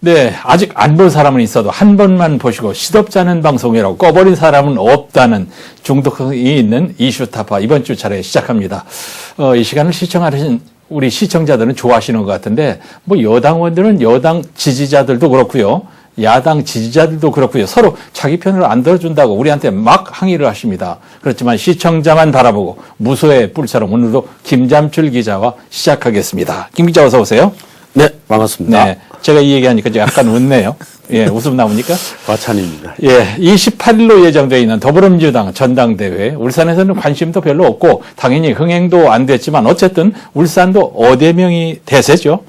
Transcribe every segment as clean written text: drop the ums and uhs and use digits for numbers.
네, 아직 안 본 사람은 있어도 한 번만 보시고 시덥지 않은 방송이라고 꺼버린 사람은 없다는 중독성이 있는 이슈타파 이번 주 차례 시작합니다. 이 시간을 시청하신 우리 시청자들은 좋아하시는 것 같은데 뭐 여당원들은 여당 지지자들도 그렇고요. 야당 지지자들도 그렇고요. 서로 자기 편을 안 들어준다고 우리한테 막 항의를 하십니다. 그렇지만 시청자만 바라보고 무소의 뿔처럼 오늘도 김잠출 기자와 시작하겠습니다. 김 기자 어서 오세요. 네, 반갑습니다. 네, 제가 이 얘기하니까 약간 웃네요. 예, 웃음 나옵니까? 과찬입니다. 예, 28일로 예정되어 있는 더불어민주당 전당대회. 울산에서는 관심도 별로 없고 당연히 흥행도 안 됐지만 어쨌든 울산도 어대명이 대세죠.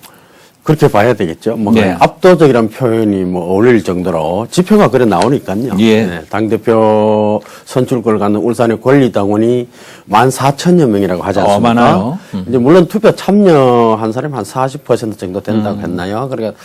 그렇게 봐야 되겠죠. 뭐 네. 압도적이라는 표현이 뭐 어울릴 정도로 지표가 그래 나오니까요. 예. 네, 당대표 선출권을 갖는 울산의 권리당원이 14,000여 명이라고 하지 않습니까? 많아요. 이제 물론 투표 참여한 사람이 한 40% 정도 된다고 했나요? 그러니까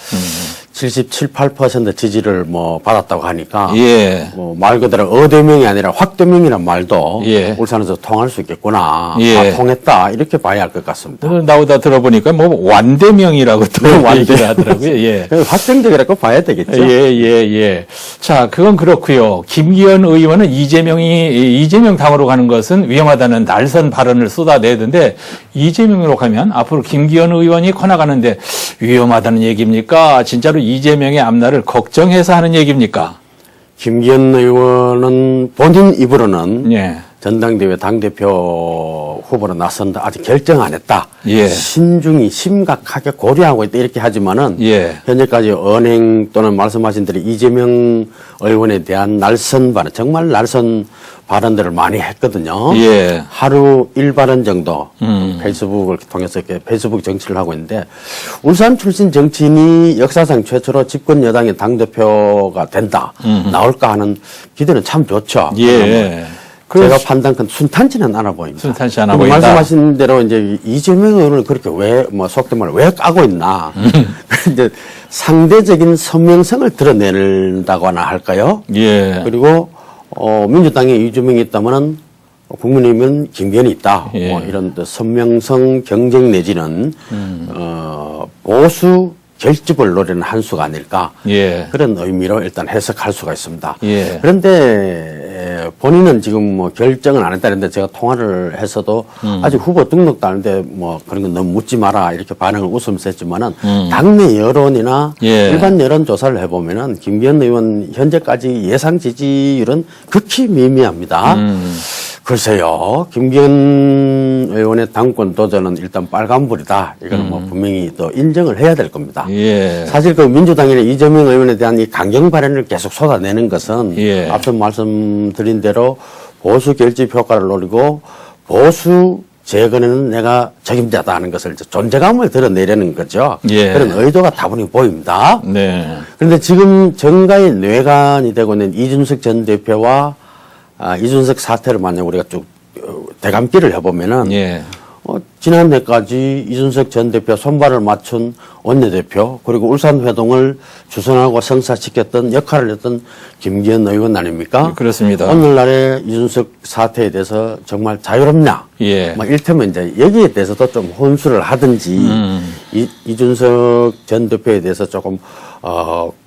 77, 8% 지지를 뭐 받았다고 하니까 예. 뭐 말 그대로 어대명이 아니라 확대명이란 말도 예. 울산에서 통할 수 있겠구나. 예. 아, 통했다. 이렇게 봐야 할 것 같습니다. 나오다 들어보니까 뭐 완대명이라고 또 얘기를 하더라고요. 예. 확정적이라고 봐야 되겠죠. 예. 자, 그건 그렇고요. 김기현 의원은 이재명 당으로 가는 것은 위험하다는 날선 발언을 쏟아내던데 이재명으로 가면 앞으로 김기현 의원이 커나가는데 위험하다는 얘기입니까? 진짜로 이재명의 앞날을 걱정해서 하는 얘기입니까? 김기현 의원은 본인 입으로는 예. 전당대회 당대표 후보로 나선다. 아직 결정 안 했다. 예. 신중히 심각하게 고려하고 있다. 이렇게 하지만은 예. 현재까지 언행 또는 말씀하신 대로 이재명 의원에 대한 날선 발언, 정말 날선 발언들을 많이 했거든요. 예. 하루 1발언 정도 페이스북을 통해서 이렇게 페이스북 정치를 하고 있는데 울산 출신 정치인이 역사상 최초로 집권 여당의 당대표가 된다. 나올까 하는 기대는 참 좋죠. 예. 제가 판단컨 순탄치는 않아 보입니다. 순탄치 않아 보인다. 말씀하신 대로 이제 이재명 의원을 그렇게 속된 말로 왜 까고 있나. 이제 상대적인 선명성을 드러낸다거나 할까요? 예. 그리고 민주당에 이재명이 있다면은 국민의힘은 김기현이 있다. 예. 뭐 이런 선명성 경쟁 내지는 보수 결집을 노리는 한 수가 아닐까. 예. 그런 의미로 일단 해석할 수가 있습니다. 예. 그런데 본인은 지금 뭐 결정은 안 했다는데 제가 통화를 했어도 아직 후보 등록도 안 했는데 뭐 그런 건 너무 묻지 마라 이렇게 반응을 웃으면서 했지만은 당내 여론이나 예. 일반 여론 조사를 해보면은 김기현 의원 현재까지 예상 지지율은 극히 미미합니다. 글쎄요, 김기현 의원의 당권 도전은 일단 빨간불이다. 이거는 뭐 분명히 또 인정을 해야 될 겁니다. 예. 사실 그 민주당이나 이재명 의원에 대한 이 강경 발언을 계속 쏟아내는 것은 예. 앞서 말씀드린 대로 보수 결집 효과를 노리고 보수 재건에는 내가 책임자다 하는 것을 이제 존재감을 드러내려는 거죠. 예. 그런 의도가 다분히 보입니다. 네. 그런데 지금 정가의 뇌관이 되고 있는 이준석 전 대표와 이준석 사태를 만약 우리가 쭉 대감기를 해보면은 예. 지난해까지 이준석 전 대표 손발을 맞춘 원내대표 그리고 울산회동을 주선하고 성사시켰던 역할을 했던 김기현 의원 아닙니까? 그렇습니다. 오늘날의 이준석 사태에 대해서 정말 자유롭냐? 예. 뭐 일테면 이제 여기에 대해서도 좀 혼수를 하든지 이준석 전 대표에 대해서 조금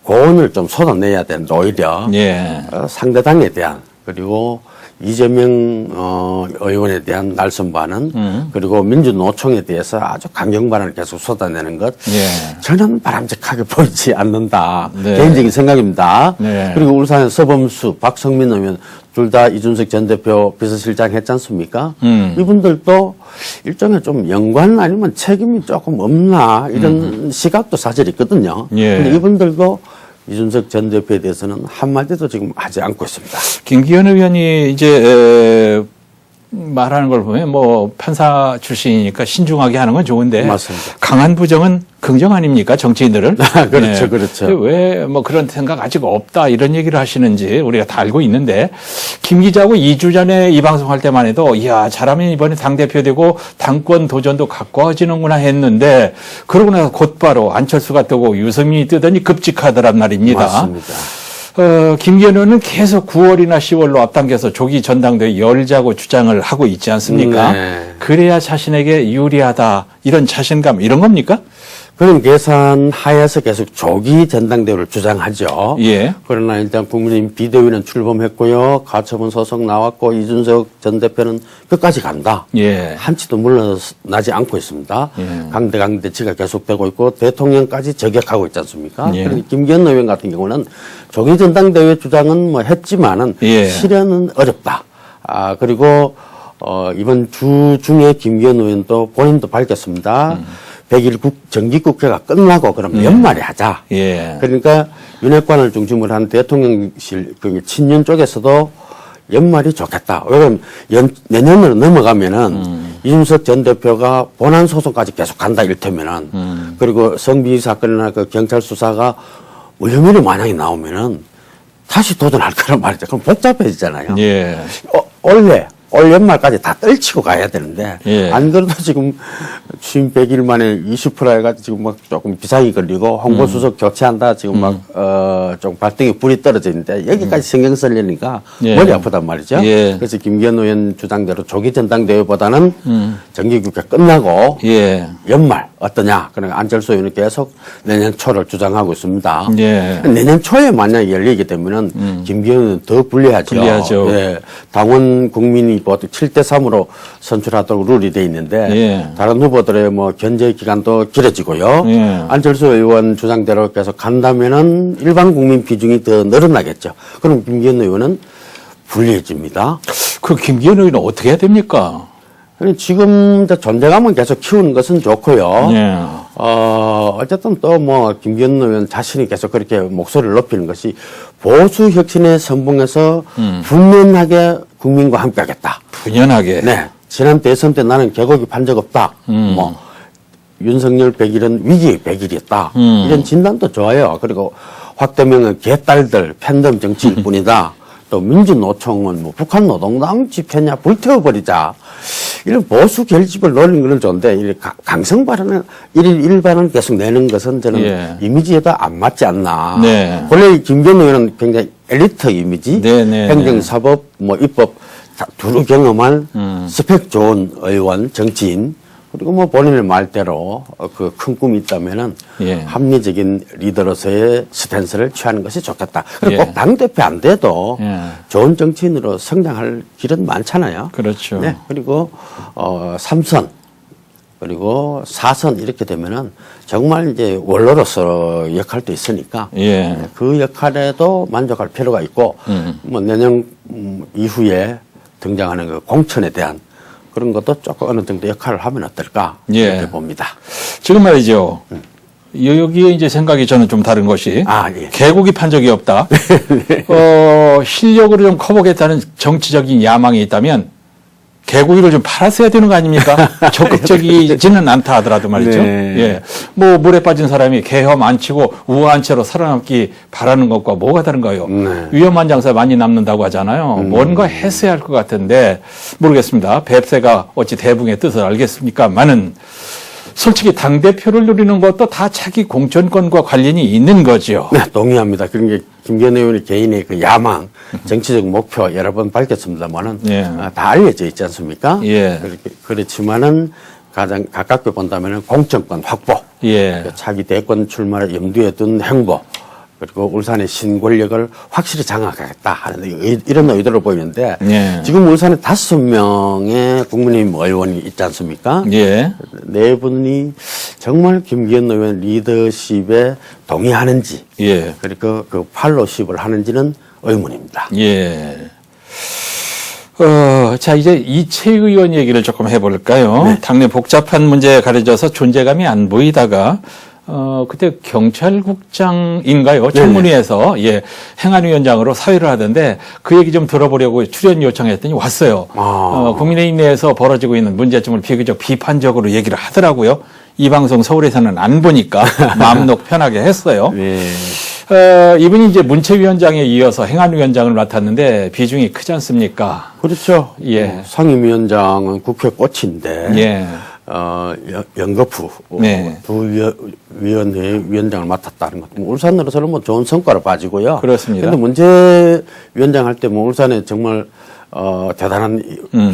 고언을 좀 쏟아내야 되는데 오히려 예. 상대당에 대한 그리고 이재명 의원에 대한 날선 반응 그리고 민주노총에 대해서 아주 강경 발언을 계속 쏟아내는 것 예. 저는 바람직하게 보이지 않는다. 네. 개인적인 생각입니다. 네. 그리고 울산의 서범수, 박성민 의원 둘 다 이준석 전 대표 비서실장 했지 않습니까? 이분들도 일종의 좀 연관 아니면 책임이 조금 없나 이런 시각도 사실 있거든요. 예. 근데 이분들도 이준석 전 대표에 대해서는 한마디도 지금 하지 않고 있습니다. 김기현 의원이 이제 말하는 걸 보면 뭐 판사 출신이니까 신중하게 하는 건 좋은데 맞습니다. 강한 부정은 긍정 아닙니까 정치인들은? 그렇죠, 그렇죠. 왜 뭐 그런 생각 아직 없다 이런 얘기를 하시는지 우리가 다 알고 있는데 김 기자하고 2주 전에 이 방송할 때만 해도 이야 잘하면 이번에 당 대표 되고 당권 도전도 가까워지는구나 했는데 그러고 나서 곧바로 안철수가 뜨고 유승민이 뜨더니 급직하더란 말입니다. 맞습니다. 김기현 의원은 계속 9월이나 10월로 앞당겨서 조기 전당대회 열자고 주장을 하고 있지 않습니까? 네. 그래야 자신에게 유리하다 이런 자신감 이런 겁니까? 그런 계산 하에서 계속 조기 전당대회를 주장하죠. 예. 그러나 일단 국민의힘 비대위는 출범했고요. 가처분 소송 나왔고 이준석 전 대표는 끝까지 간다. 예. 한치도 물러나지 않고 있습니다. 예. 강대 대치가 계속되고 있고 대통령까지 저격하고 있지 않습니까? 예. 그런데 김기현 의원 같은 경우는 조기 전당대회 주장은 뭐 했지만은 예. 실현은 어렵다. 그리고 이번 주 중에 김기현 의원도 본인도 밝혔습니다. 100일 정기국회가 끝나고 그럼 연말에 하자. 예. 그러니까 윤핵관을 중심으로 한 대통령실 친윤 쪽에서도 연말이 좋겠다. 왜냐면 내년으로 넘어가면은 이준석 전 대표가 본안 소송까지 계속 간다 이를테면은 그리고 성비 사건이나 그 경찰 수사가 무혐의로 만약에 나오면은 다시 도전할 거란 말이죠. 그럼 복잡해지잖아요. 예. 올 연말까지 다 떨치고 가야 되는데 예. 안 그래도 지금 취임 100일 만에 20% 해가지고 지금 막 조금 비상이 걸리고 홍보수석 교체한다 지금 막 좀 발등에 불이 떨어져 있는데 여기까지 신경 쓰려니까 예. 머리 아프단 말이죠. 예. 그래서 김기현 의원 주장대로 조기 전당대회보다는 정기국회 끝나고 예. 연말 어떠냐. 그러니까 안철수 의원은 계속 내년 초를 주장하고 있습니다. 예. 내년 초에 만약에 열리게 되면은 김기현 의원은 더 불리하죠. 불리하죠. 예. 당원 국민이 보통 7대3으로 선출하도록 룰이 돼 있는데 예. 다른 후보들의 뭐 견제 기간도 길어지고요. 예. 안철수 의원 주장대로 계속 간다면은 일반 국민 비중이 더 늘어나겠죠. 그럼 김기현 의원은 불리해집니다. 그 김기현 의원은 어떻게 해야 됩니까? 지금 존재감은 계속 키우는 것은 좋고요. 예. 어쨌든 또 뭐 김기현 의원 자신이 계속 그렇게 목소리를 높이는 것이 보수 혁신의 선봉에서 분명하게 국민과 함께하겠다. 분연하게. 네. 지난 대선 때 나는 개고기 판 적 없다. 뭐 윤석열 100일은 위기의 100일이었다. 이런 진단도 좋아요. 그리고 확대명은 개딸들 팬덤 정치일 뿐이다. 또 민주노총은 뭐 북한 노동당 집회냐 불태워버리자. 이런 보수 결집을 노리는 건 좋은데 이 강성 발언은 일반은 계속 내는 것은 저는 예. 이미지에도 안 맞지 않나. 네. 원래 김기현 의원은 굉장히 엘리트 이미지, 네, 네, 행정사법, 뭐 입법 두루 경험한 스펙 좋은 의원, 정치인. 그리고 뭐 본인의 말대로 그 큰 꿈이 있다면은 예. 합리적인 리더로서의 스탠스를 취하는 것이 좋겠다. 그리고 예. 꼭 당대표 안 돼도 예. 좋은 정치인으로 성장할 길은 많잖아요. 그렇죠. 네. 그리고 3선 그리고 4선 이렇게 되면은 정말 이제 원로로서 역할도 있으니까 예. 그 역할에도 만족할 필요가 있고 뭐 내년 이후에 등장하는 그 공천에 대한 그런 것도 조금 어느 정도 역할을 하면 어떨까 예. 이렇게 봅니다. 지금 말이죠. 여기에 이제 생각이 저는 좀 다른 것이 예. 개고기 판 적이 없다. 실력으로 좀 커보겠다는 정치적인 야망이 있다면 개고기를 좀 팔았어야 되는 거 아닙니까? 적극적이지는 않다 하더라도 말이죠. 네. 예. 뭐 물에 빠진 사람이 개혐 안 치고 우아한 채로 살아남기 바라는 것과 뭐가 다른가요? 네. 위험한 장사 많이 남는다고 하잖아요. 뭔가 했어야 할 것 같은데 모르겠습니다. 뱁새가 어찌 대붕의 뜻을 알겠습니까만은 솔직히 당대표를 누리는 것도 다 자기 공천권과 관련이 있는 거죠. 네, 동의합니다. 그런 게 김기현 의원의 개인의 그 야망, 정치적 목표 여러 번 밝혔습니다만은 예. 다 알려져 있지 않습니까? 예. 그렇지만은 가장 가깝게 본다면은 공천권 확보, 예. 차기 대권 출마를 염두에 둔 행보, 그리고 울산의 신권력을 확실히 장악하겠다 하는 이런 의도로 보이는데 예. 지금 울산에 5명의 국민의힘 의원이 있지 않습니까? 예. 네 분이 정말 김기현 의원 리더십에 동의하는지 예. 그리고 그 팔로우십을 하는지는 의문입니다. 예. 자, 이제 이채 의원 얘기를 조금 해볼까요? 네. 당내 복잡한 문제에 가려져서 존재감이 안 보이다가, 그때 경찰국장인가요? 청문회에서, 예, 행안위원장으로 사회를 하던데 그 얘기 좀 들어보려고 출연 요청했더니 왔어요. 국민의힘 내에서 벌어지고 있는 문제점을 비교적 비판적으로 얘기를 하더라고요. 이 방송 서울에서는 안 보니까 마음 놓고 편하게 했어요. 네. 이분이 이제 문체위원장에 이어서 행안위원장을 맡았는데 비중이 크지 않습니까? 그렇죠. 예. 상임위원장은 국회 꽃인데 예. 연거푸 네. 두 위원회 위원장을 맡았다는 것. 뭐 울산으로서는 뭐 좋은 성과로 빠지고요. 그렇습니다. 그런데 문제 위원장 할 때 뭐 울산에 정말 대단한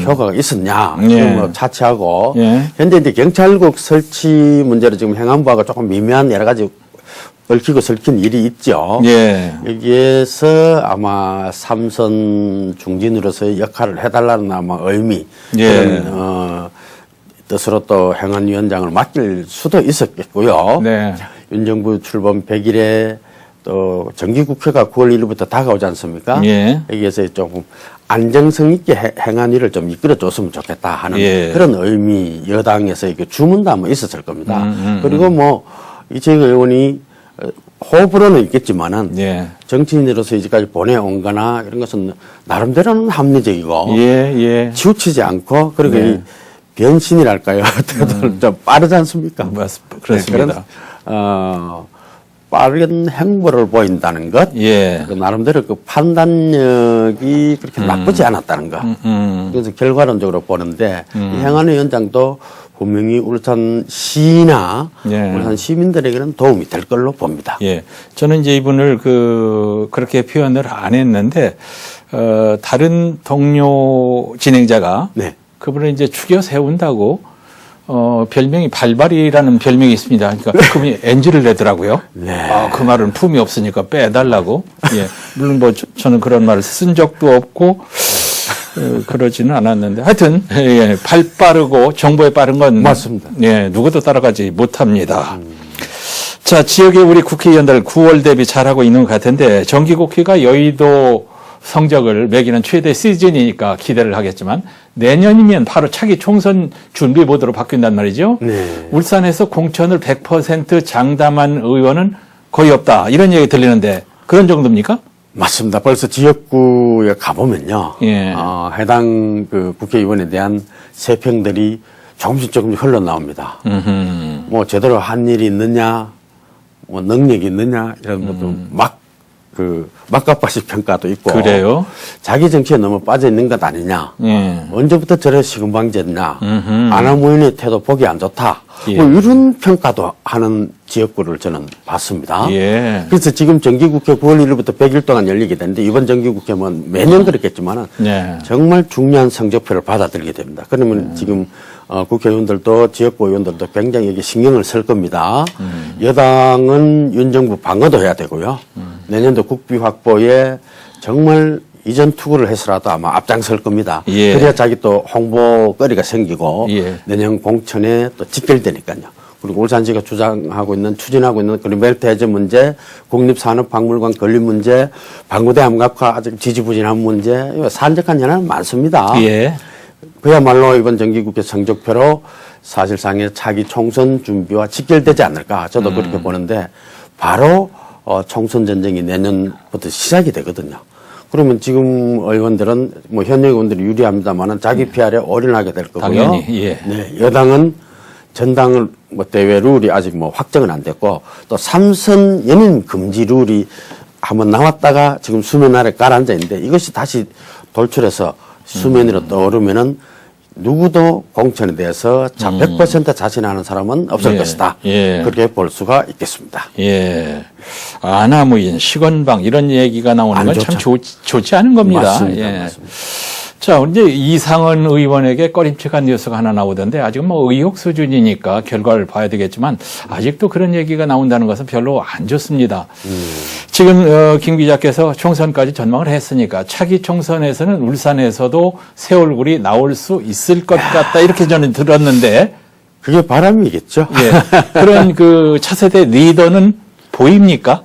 효과가 있었냐. 예. 그런 거 차치하고 예. 현재 이제 경찰국 설치 문제로 지금 행안부하고 조금 미미한 여러 가지 얽히고 설킨 일이 있죠. 예. 여기에서 아마 삼선 중진으로서의 역할을 해달라는 아마 의미, 예. 그런 뜻으로 또 행안위원장을 맡길 수도 있었겠고요. 네. 윤 정부 출범 100일에 또 정기국회가 9월 1일부터 다가오지 않습니까? 예. 여기에서 조금 안정성 있게 행안위를 좀 이끌어줬으면 좋겠다 하는 예. 그런 의미, 여당에서 이게 주문도 아마 있었을 겁니다. 그리고 뭐 이재명 의원이 호불호는 있겠지만은 예. 정치인으로서 이제까지 보내온 거나 이런 것은 나름대로는 합리적이고 예, 예. 치우치지 않고 그리고 네. 이 변신이랄까요? 태도는 좀 빠르지 않습니까? 그렇습니다. 그런 빠른 행보를 보인다는 것, 예. 그 나름대로 그 판단력이 그렇게 나쁘지 않았다는 것. 그래서 결과론적으로 보는데 이 행안위원장도 분명히 울산시나 예. 울산 시민들에게는 도움이 될 걸로 봅니다. 예. 저는 이제 이분을 그렇게 표현을 안 했는데, 다른 동료 진행자가 네. 그분을 이제 죽여 세운다고, 별명이 발발이라는 별명이 있습니다. 그러니까 그분이 NG를 내더라고요. 네. 그 말은 품이 없으니까 빼달라고. 예. 물론 뭐 저는 그런 말을 쓴 적도 없고, 그러지는 않았는데 하여튼 예, 발 빠르고 정보에 빠른 건 맞습니다. 예, 누구도 따라가지 못합니다. 자, 지역의 우리 국회의원들 9월 대비 잘하고 있는 것 같은데 정기국회가 여의도 성적을 매기는 최대 시즌이니까 기대를 하겠지만 내년이면 바로 차기 총선 준비 모드로 바뀐단 말이죠. 네. 울산에서 공천을 100% 장담한 의원은 거의 없다. 이런 얘기 들리는데 그런 정도입니까? 맞습니다. 벌써 지역구에 가보면요. 예. 해당 그 국회의원에 대한 세평들이 조금씩 흘러나옵니다. 뭐 제대로 한 일이 있느냐, 뭐 능력이 있느냐, 이런 것도 막갑바식 평가도 있고. 그래요? 자기 정치에 너무 빠져 있는 것 아니냐. 예. 언제부터 저래 시금방지했냐. 아나무인의 태도 보기 안 좋다. 예. 뭐 이런 평가도 하는 지역구를 저는 봤습니다. 예. 그래서 지금 정기국회 9월 1일부터 100일 동안 열리게 되는데 이번 정기국회는 매년 그렇겠지만은 네. 정말 중요한 성적표를 받아들이게 됩니다. 그러면 지금 국회의원들도 지역구 의원들도 굉장히 여기 신경을 쓸 겁니다. 여당은 윤 정부 방어도 해야 되고요. 내년도 국비 확보에 정말 이전 투구를 해서라도 아마 앞장설 겁니다. 예. 그래야 자기 또 홍보거리가 생기고 예. 내년 공천에 또 직결되니까요. 그리고 울산시가 추진하고 있는 그린벨트 해제 문제, 국립산업박물관 건립 문제, 방구대 암각화 아직 지지부진한 문제, 산적한 현안은 많습니다. 예. 그야말로 이번 정기국회 성적표로 사실상의 차기 총선 준비와 직결되지 않을까 저도 그렇게 보는데 바로 총선 전쟁이 내년부터 시작이 되거든요. 그러면 지금 의원들은 뭐 현역 의원들이 유리합니다만은 자기 PR에 올인하게 될 거고요. 당연히, 예. 네, 여당은 전당을 뭐 대외 룰이 아직 뭐 확정은 안 됐고 또 삼선 연임 금지 룰이 한번 나왔다가 지금 수면 아래 가라앉아 있는데 이것이 다시 돌출해서 수면 위로 떠오르면은 누구도 공천에 대해서 100% 자신하는 사람은 없을 예. 것이다. 예. 그렇게 볼 수가 있겠습니다. 예. 아나무인, 시건방 이런 얘기가 나오는 안 건 참 좋죠. 좋지 않은 겁니다. 맞습니다. 예. 맞습니다. 자, 이제 이상은 의원에게 꺼림칙한 뉴스가 하나 나오던데 아직은 뭐 의혹 수준이니까 결과를 봐야 되겠지만 아직도 그런 얘기가 나온다는 것은 별로 안 좋습니다. 지금 김 기자께서 총선까지 전망을 했으니까 차기 총선에서는 울산에서도 새 얼굴이 나올 수 있을 것 같다 이렇게 저는 들었는데 그게 바람이겠죠. 예. 그런 그 차세대 리더는 보입니까?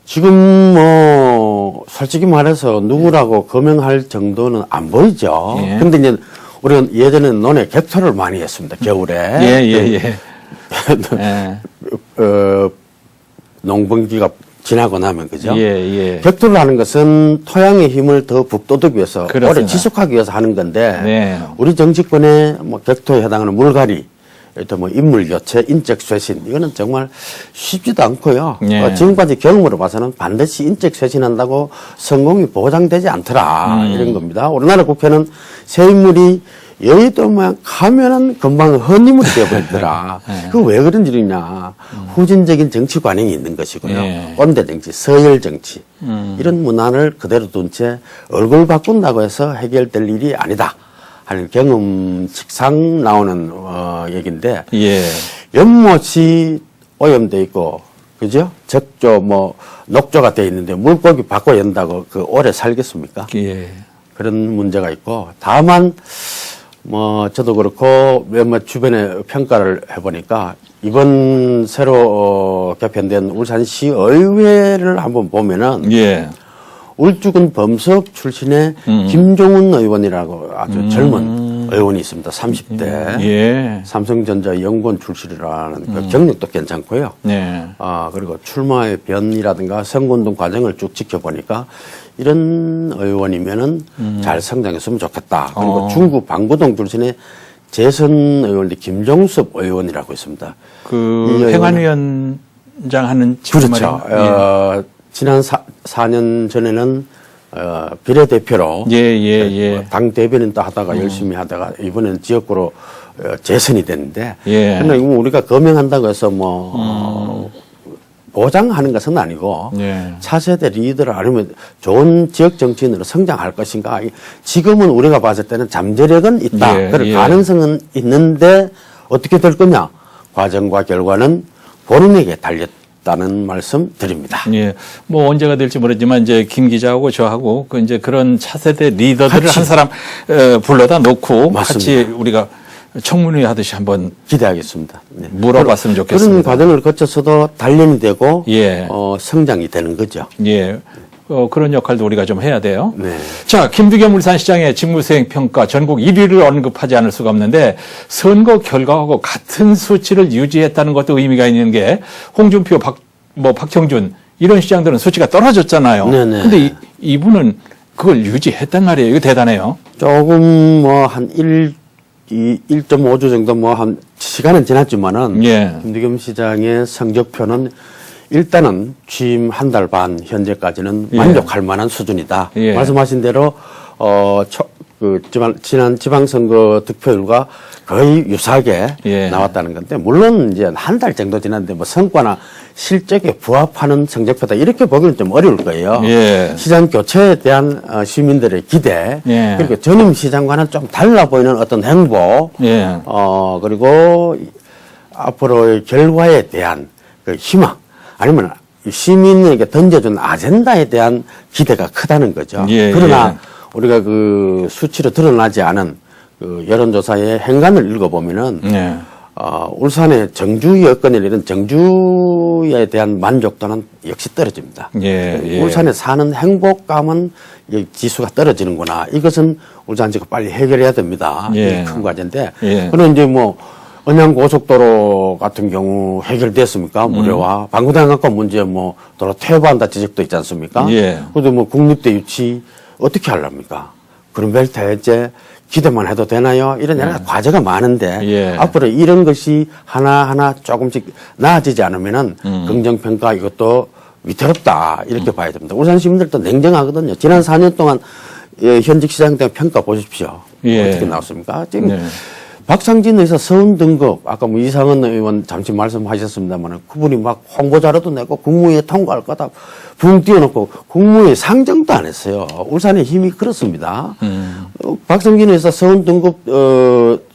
지금 뭐 솔직히 말해서 누구라고 거명할 정도는 안 보이죠. 예. 근데 이제 우리는 예전에 논에 격투를 많이 했습니다. 겨울에. 예. 예. 농번기가 지나고 나면 그죠? 예. 격투를 하는 것은 토양의 힘을 더 북돋우기 위해서 그렇습니다. 오래 지속하기 위해서 하는 건데 네. 우리 정치권의 뭐 격투에 해당하는 물갈이 또 뭐 인물 교체, 인적 쇄신 이거는 정말 쉽지도 않고요. 네. 지금까지 경험으로 봐서는 반드시 인적 쇄신한다고 성공이 보장되지 않더라 이런 겁니다. 우리나라 국회는 새 인물이 여의도만 가면은 금방 헌니물이 되어버리더라. 그 왜 그런 일이냐. 후진적인 정치 관행이 있는 것이고요. 예. 꼰대 정치, 서열 정치. 이런 문화를 그대로 둔 채 얼굴 바꾼다고 해서 해결될 일이 아니다. 하는 경험칙상 나오는 얘기인데 예. 연못이 오염돼 있고 그죠? 적조 뭐 녹조가 돼 있는데 물고기 바꿔 연다고 그 오래 살겠습니까? 예. 그런 문제가 있고 다만 뭐 저도 그렇고 몇몇 주변에 평가를 해보니까 이번 새로 개편된 울산시 의회를 한번 보면은 예. 울주군 범석 출신의 김종훈 의원이라고 아주 젊은 의원이 있습니다. 30대. 예. 삼성전자 연구원 출신이라는 그 경력도 괜찮고요. 네. 그리고 출마의 변이라든가 선거운동 과정을 쭉 지켜보니까 이런 의원이면은 잘 성장했으면 좋겠다. 그리고 중구 방구동 출신의 재선 의원이 김종섭 의원이라고 있습니다. 그 행안위원장 하는 친구 그렇죠. 말이에요. 지난 4년 전에는 비례대표로 당 대변인도 하다가 열심히 하다가 이번에는 지역구로 재선이 됐는데 예. 근데 우리가 거명한다고 해서 뭐 보장하는 것은 아니고 예. 차세대 리더를 아니면 좋은 지역 정치인으로 성장할 것인가 지금은 우리가 봤을 때는 잠재력은 있다. 예. 그럴 예. 가능성은 있는데 어떻게 될 거냐 과정과 결과는 본인에게 달렸다는 말씀 드립니다. 예. 뭐 언제가 될지 모르지만 이제 김 기자하고 저하고 그 이제 그런 차세대 리더들을 같이. 한 사람 불러다 놓고 맞습니다. 같이 우리가 청문회 하듯이 한번 기대하겠습니다. 네. 물어봤으면 그런 좋겠습니다. 과정을 거쳐서도 단련이 되고 예. 성장이 되는 거죠. 예. 그런 역할도 우리가 좀 해야 돼요. 네. 자, 김두겸 울산시장의 직무수행 평가 전국 1위를 언급하지 않을 수가 없는데 선거 결과하고 같은 수치를 유지했다는 것도 의미가 있는 게 홍준표, 박형준 이런 시장들은 수치가 떨어졌잖아요. 네네. 근데 이분은 그걸 유지했단 말이에요. 이거 대단해요. 조금 뭐 한 1.5주 정도 뭐 한 시간은 지났지만은 예. 김두겸 시장의 성적표는 일단은 취임 한 달 반 현재까지는 예. 만족할 만한 수준이다. 예. 말씀하신 대로 지난 지방선거 득표율과 거의 유사하게 예. 나왔다는 건데 물론 이제 한 달 정도 지났는데 뭐 성과나 실적에 부합하는 성적표다 이렇게 보기는 좀 어려울 거예요. 예. 시장 교체에 대한 시민들의 기대 예. 그리고 전임 시장과는 좀 달라 보이는 어떤 행보 예. 그리고 앞으로의 결과에 대한 그 희망 아니면 시민에게 던져준 아젠다에 대한 기대가 크다는 거죠. 예, 그러나 예. 우리가 그 수치로 드러나지 않은 그 여론조사의 행간을 읽어보면은 예. 울산의 정주 여건을 이런 정주에 대한 만족도는 역시 떨어집니다. 예. 예. 울산에 사는 행복감은 이 지수가 떨어지는구나. 이것은 울산시가 빨리 해결해야 됩니다. 예. 이게 큰 과제인데. 예. 그런 이제 뭐 언양 고속도로 같은 경우 해결됐습니까? 무료화. 방구당학과 문제 뭐 도로 퇴보한다 지적도 있지 않습니까? 예. 그래도 뭐 국립대 유치 어떻게 하렵니까? 그린벨트 해제 기대만 해도 되나요? 이런 여러 가지 과제가 많은데 예. 앞으로 이런 것이 하나하나 조금씩 나아지지 않으면은 긍정평가 이것도 위태롭다 이렇게 봐야 됩니다. 울산 시민들도 냉정하거든요. 지난 4년 동안 현직 시장 때 평가 보십시오. 예. 어떻게 나왔습니까? 지금 네. 박상진 의사 서훈 등급 아까 뭐 이상은 의원 잠시 말씀하셨습니다만 그분이 막 홍보 자료도 내고 국무회의 통과할 거다 붕 띄워놓고 국무회의 상정도 안 했어요. 울산의 힘이 그렇습니다. 박상진 의사 서훈 등급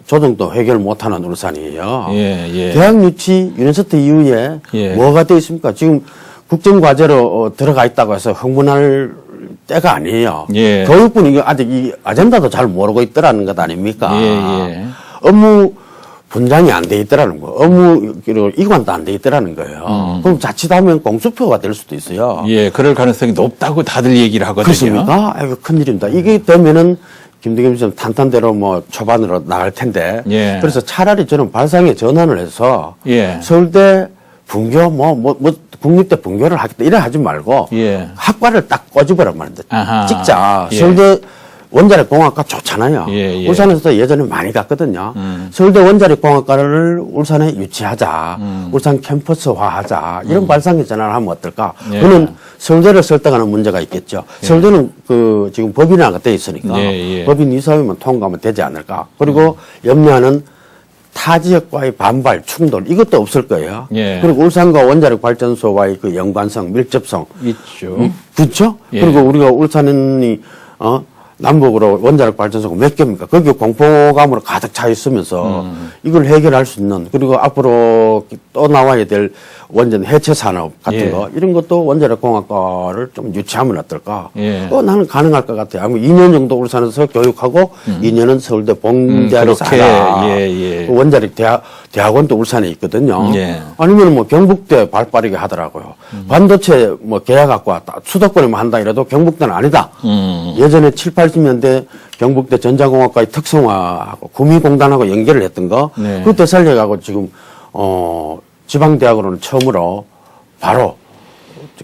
조정도 해결 못하는 울산이에요. 예. 예. 대학 유치 유니버시티 이후에 예. 뭐가 돼 있습니까? 지금 국정과제로 들어가 있다고 해서 흥분할 때가 아니에요. 예. 교육부는 이거 아직 이 아젠다도 잘 모르고 있더라는 것 아닙니까? 예. 업무 분장이 안 돼 있더라는 거. 업무 그리고 이관도 안 돼 있더라는 거예요. 그럼 자칫하면 공수표가 될 수도 있어요. 예. 그럴 가능성이 높다고 다들 얘기를 하거든요. 그렇습니까? 아이고 큰일입니다. 이게 되면은 김두겸 씨는 탄탄대로 뭐 초반으로 나갈 텐데. 예. 그래서 차라리 저는 발상에 전환을 해서 예. 서울대 분교 국립대 분교를 하겠다 이래 하지 말고 예. 학과를 딱 꼬집어라 말인데 아하. 찍자. 예. 서울대 원자력 공학과 좋잖아요. 예, 예. 울산에서도 예전에 많이 갔거든요. 서울대 원자력 공학과를 울산에 유치하자, 울산 캠퍼스화하자 이런 발상의 전환을 하면 어떨까? 예. 그는 서울대를 설득하는 문제가 있겠죠. 서울대는 그 지금 법인화가 돼 있으니까 예, 예. 법인 이사회만 통과하면 되지 않을까? 그리고 염려하는 타 지역과의 반발, 충돌 이것도 없을 거예요. 예. 그리고 울산과 원자력 발전소와의 그 연관성, 밀접성 있죠. 그렇죠? 예. 그리고 우리가 울산이 남북으로 원자력 발전소가 몇 개입니까? 거기 공포감으로 가득 차 있으면서 이걸 해결할 수 있는 그리고 앞으로 또 나와야 될 원전 해체 산업 같은 예. 거 이런 것도 원자력 공학과를 좀 유치하면 어떨까? 예. 나는 가능할 것 같아요. 아마 2년 정도 울산에서 교육하고 2년은 서울대 봉대학에서 그렇게, 하라. 예, 예. 그 원자력 대학원도 울산에 있거든요. 예. 아니면 뭐 경북대 발빠르게 하더라고요. 반도체 뭐 계약학과 수도권에만 한다 이래도 경북대는 아니다. 예전에 7, 80년대 경북대 전자공학과의 특성화하고 구미공단하고 연결을 했던 거 네. 그때 살려가고 지금 지방대학으로는 처음으로 바로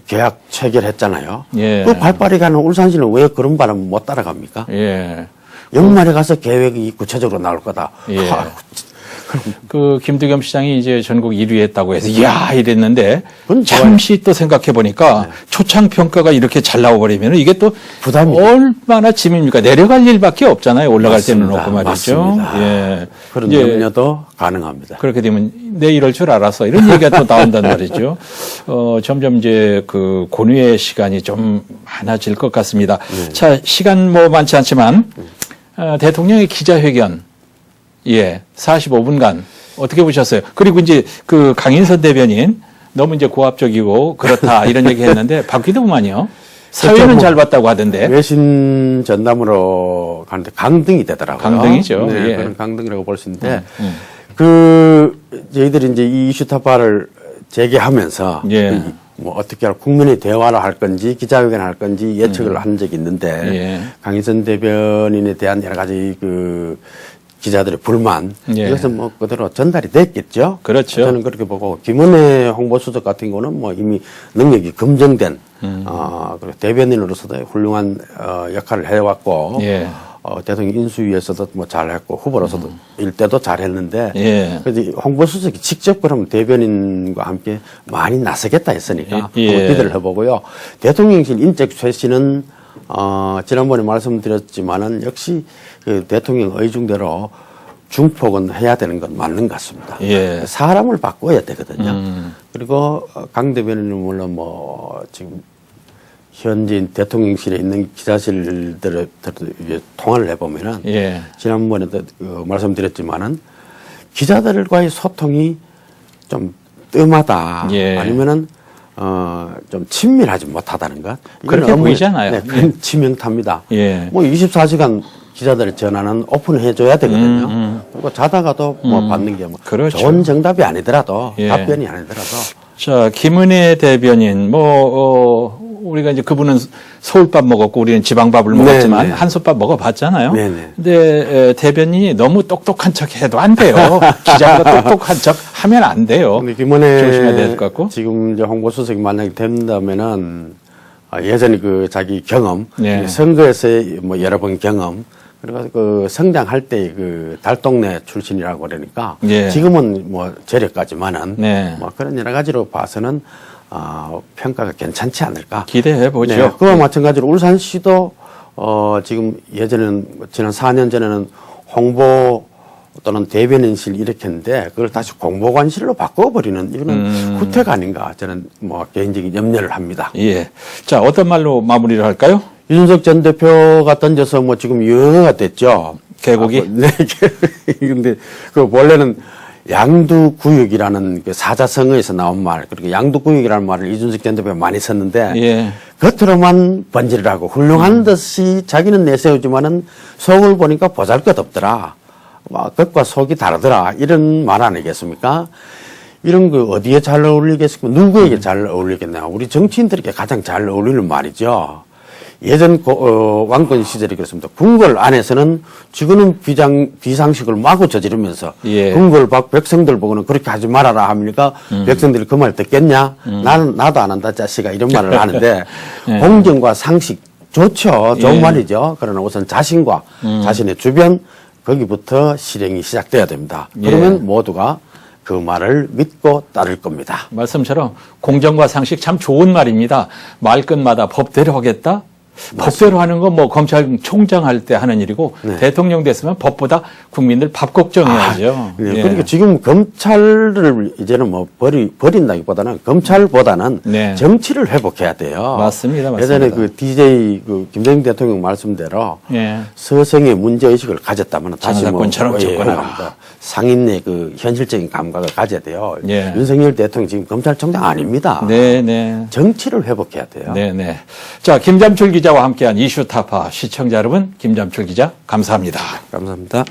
계약 체결했잖아요. 예. 그 발빠르게 하는 울산시는 왜 그런 바람 못 따라갑니까? 예. 연말에 가서 계획이 구체적으로 나올 거다. 예. 그 김두겸 시장이 이제 전국 1위 했다고 해서 이야 이랬는데 그건 잠시 또 생각해 보니까 초창 평가가 이렇게 잘 나와 버리면 이게 또 부담이죠. 얼마나 짐입니까? 내려갈 일밖에 없잖아요. 올라갈 때는 맞습니다. 없고 말이죠. 맞습니다. 예. 그런 이제 염려도 가능합니다. 그렇게 되면 내 이럴 줄 알았어. 이런 얘기가 또 나온단 말이죠. 점점 이제 그 고뇌의 시간이 좀 많아질 것 같습니다. 자, 시간 뭐 많지 않지만 대통령의 기자회견 45분간 어떻게 보셨어요? 그리고 이제 그 강인선 대변인 너무 이제 고압적이고 그렇다 이런 얘기 했는데 바뀌도 보면요. 사회는 뭐 잘 봤다고 하던데. 외신 전담으로 가는데 강등이 되더라고요. 강등이죠. 네, 예. 그런 강등이라고 볼 수 있는데 저희들이 이제 이 이슈 타파를 제기하면서 예. 뭐 어떻게 할 국민의 대화를 할 건지 기자회견을 할 건지 예측을 한 적이 있는데 예. 강인선 대변인에 대한 여러 가지 그 기자들의 불만 예. 이것은 뭐 그대로 전달이 됐겠죠. 그렇죠. 저는 그렇게 보고 김은혜 홍보수석 같은 거는 뭐 이미 능력이 검증된 그리고 대변인으로서도 훌륭한 역할을 해왔고 예. 대통령 인수위에서도 뭐 잘했고 후보로서도 일때도 잘했는데 예. 그래서 홍보수석이 직접 그러면 대변인과 함께 많이 나서겠다 했으니까 예. 한번 기대를 해보고요. 대통령실 인적 쇄신은 지난번에 말씀드렸지만은 역시 그 대통령 의중대로 중폭은 해야 되는 건 맞는 것 같습니다. 예. 사람을 바꿔야 되거든요. 그리고 강 대변인은 물론 뭐 지금 현지인 대통령실에 있는 기자실들을 통화를 해보면은 예. 지난번에도 말씀드렸지만은 기자들과의 소통이 좀 뜸하다. 예. 아니면은 좀 친밀하지 못하다는 것. 이건 그렇게 업무에, 보이잖아요. 네, 큰 치명타입니다. 예. 뭐 24시간 기자들 전화는 오픈해줘야 되거든요. 그리고 자다가도 뭐 받는 게 뭐 그렇죠. 좋은 정답이 아니더라도 예. 답변이 아니더라도 자, 김은혜 대변인, 우리가 이제 그분은 서울밥 먹었고 우리는 지방밥을 먹었지만 네네. 한솥밥 먹어봤잖아요. 네네. 근데 대변인이 너무 똑똑한 척 해도 안 돼요. 기자가 똑똑한 척 하면 안 돼요. 근데 김은혜 조심해야 될 것 같고. 지금 이제 홍보수석이 만약에 된다면은 예전에 그 자기 경험, 네. 선거에서의 뭐 여러 번 경험, 그리고 그 성장할 때 그 달동네 출신이라고 그러니까 예. 지금은 뭐 재력까지만은 네. 뭐 그런 여러 가지로 봐서는 평가가 괜찮지 않을까. 기대해 보죠. 네, 그와 마찬가지로 울산시도 지금 예전에는 지난 4년 전에는 홍보 또는 대변인실 이렇게 했는데 그걸 다시 공보관실로 바꿔버리는 이거는 후퇴가 아닌가 저는 뭐 개인적인 염려를 합니다. 예. 자, 어떤 말로 마무리를 할까요? 이준석 전 대표가 던져서 뭐 지금 유행어가 됐죠. 개고기? 네. 근데 그 원래는 양두구역이라는 그 사자성어에서 나온 말, 그리고 양두구역이라는 말을 이준석 전 대표가 많이 썼는데 예. 겉으로만 번지를 하고 훌륭한 듯이 자기는 내세우지만은 속을 보니까 보잘것없더라. 겉과 속이 다르더라. 이런 말 아니겠습니까? 이런 거 어디에 잘 어울리겠습니까? 누구에게 잘 어울리겠냐? 우리 정치인들에게 가장 잘 어울리는 말이죠. 예전 왕권 시절이 그렇습니다. 궁궐 안에서는 지금은 비상식을 마구 저지르면서 예. 궁궐 밖 백성들 보고는 그렇게 하지 말아라 합니까? 백성들이 그 말 듣겠냐? 나도 안 한다 자식아 이런 말을 하는데 예. 공정과 상식 좋죠. 좋은 예. 말이죠. 그러나 우선 자신과 자신의 주변 거기부터 실행이 시작돼야 됩니다. 그러면 예. 모두가 그 말을 믿고 따를 겁니다. 말씀처럼 공정과 상식 참 좋은 말입니다. 말끝마다 법대로 하겠다? 법대로 하는 건 뭐 검찰총장 할 때 하는 일이고 네. 대통령 됐으면 법보다 국민들 밥 걱정해야죠. 네, 예. 그러니까 지금 검찰을 이제는 뭐 버린다기보다는 검찰보다는 네. 정치를 회복해야 돼요. 맞습니다. 예전에 맞습니다. 그 DJ 그 김대중 대통령 말씀대로 예. 서생의 문제의식을 가졌다면 다시 뭐 장사꾼처럼 접근하라. 상인의 그 현실적인 감각을 가져야 돼요. 예. 윤석열 대통령 지금 검찰총장 아닙니다. 네, 네. 정치를 회복해야 돼요. 네, 네. 자, 김잠출 기자와 함께한 이슈 타파 시청자 여러분, 김잠출 기자 감사합니다. 감사합니다.